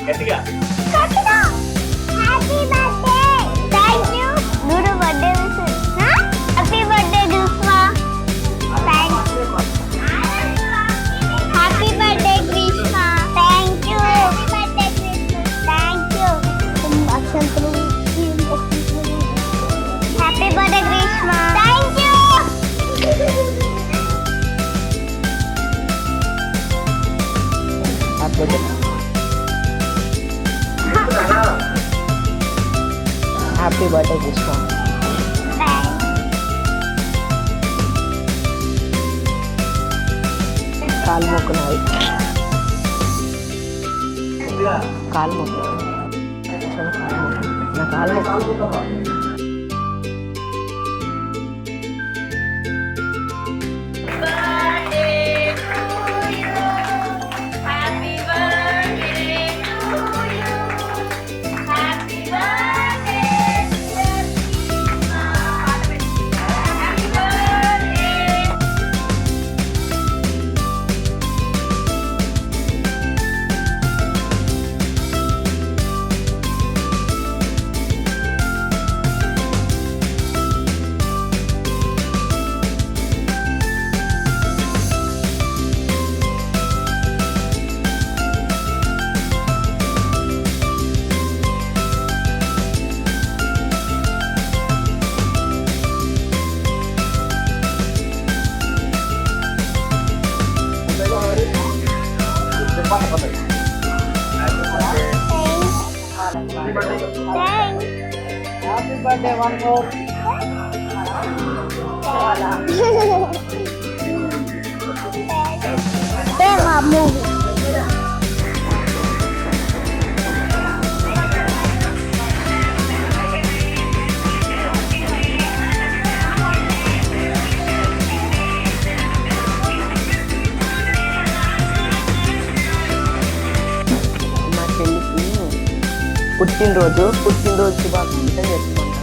గట్టిగా happy birthday thank you Guru birthday wish happy birthday Greeshma happy birthday Greeshma thank you thank you happy birthday Greeshma thank you happy birthday గ్రీష్మా కాలు మొక్కున్నాయి కాలు మొక్కు నా కాలు మొక్కు happy birthday one more పుట్టినరోజు శుభాకాంక్షలు చెప్పుకుంటాను.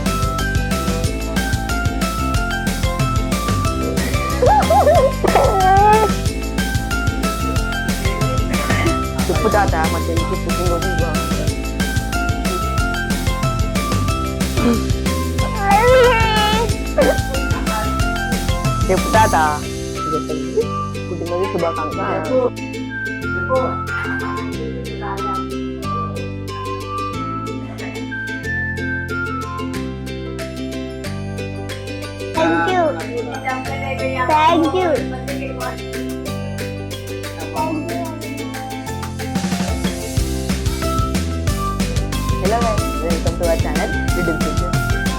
చెప్పు తాత మా చెల్లికి పుట్టినరోజు శుభాకాంక్షలు. చెప్పు తాత పుట్టినరోజు శుభాకాంక్షలు. Thank you. Hello guys, welcome to our channel little future.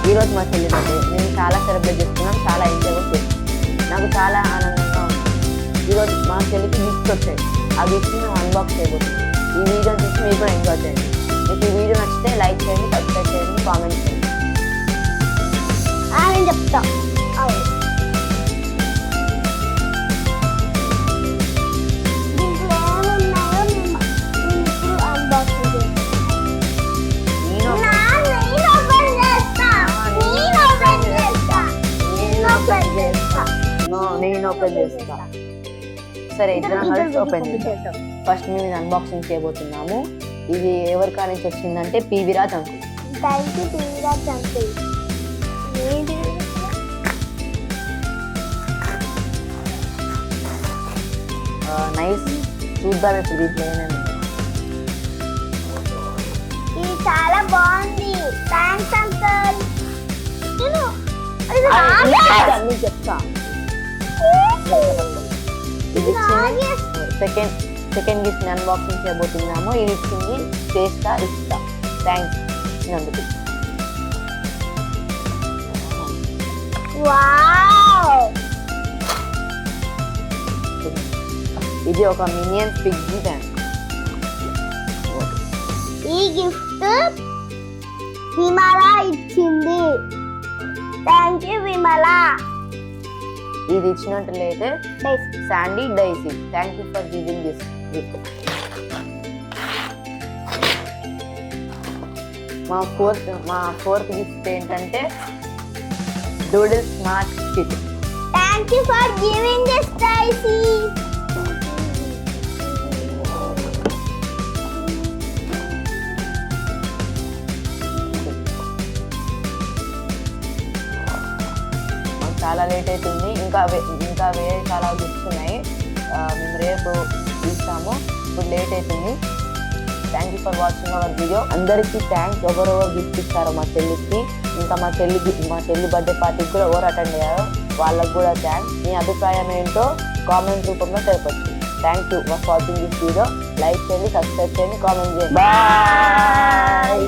ఈరోజు మా చెల్లి బర్త్డే. నేను చాలా సెలబ్రేట్ చేసుకున్నాను, చాలా ఎంజాయ్ కూడా చేస్తాను. నాకు చాలా ఆనందంగా ఉంది. ఈరోజు మా చెల్లికి గిఫ్ట్స్ వచ్చాయి. ఆ గిఫ్ట్ని మేము అన్బాక్స్ చేయబోతున్నాం. ఈ వీడియో చూసి మీరు కూడా ఎంజాయ్ చేయండి. మీకు ఈ వీడియో నచ్చితే లైక్ చేయండి, సబ్స్క్రైబ్ చేయండి, కామెంట్ చేయండి. నేను చెప్తా నేను ఓపెన్ చేస్తా. సరే, ఇద్దరం కలిసి ఓపెన్ చేద్దాం. ఫస్ట్ మేము ఇది అన్బాక్సింగ్ చేయబోతున్నాము. ఇది ఎవరి కాడ నుంచి వచ్చిందంటే పివిరాజ్ uncle. Thank you పివిరాజ్ uncle. Nice. చూద్దాం ఇప్పుడు దీంట్లో ఏమేమి. ఇది చాలా బాగుంది. Thanks uncle. అన్ని చెప్తా. ఇది సెకండ్ గిఫ్ట్ అన్బాక్సింగ్ చేయబోతున్నాము. ఇది ఇచ్చింది చేస్తా ఇస్తా. థ్యాంక్స్ ఇచ్చినందుకు. ఇది ఒక మినియన్ పిగ్గీ బ్యాంక్. ఈ గిఫ్ట్ విమల ఇచ్చింది. Thank you Vimala. ఇది ఇచ్చినట్లయితే Sandy Daisy. Thank you for giving this gift. మా ఫోర్త్ గిఫ్ట్ ఏంటంటే doodle smart kit. Thank you for giving this Daisy. చాలా లేట్ అవుతుంది. ఇంకా వేరే చాలా గిఫ్ట్స్ ఉన్నాయి. మేము రేపు ఇస్తాము. ఇప్పుడు లేట్ అవుతుంది. Thank you for watching our video. అందరికీ థ్యాంక్స్. ఎవరెవరు గిఫ్ట్ ఇస్తారో మా చెల్లికి, ఇంకా మా చెల్లి బర్త్డే పార్టీకి కూడా ఎవరు అటెండ్ అయ్యారో వాళ్ళకు కూడా థ్యాంక్స్. మీ అభిప్రాయం ఏంటో కామెంట్ రూపంలో తెలపచ్చు. Thank you for watching this video. Like చేయండి, సబ్స్క్రైబ్ చేయండి, కామెంట్ చేయండి. బాయ్.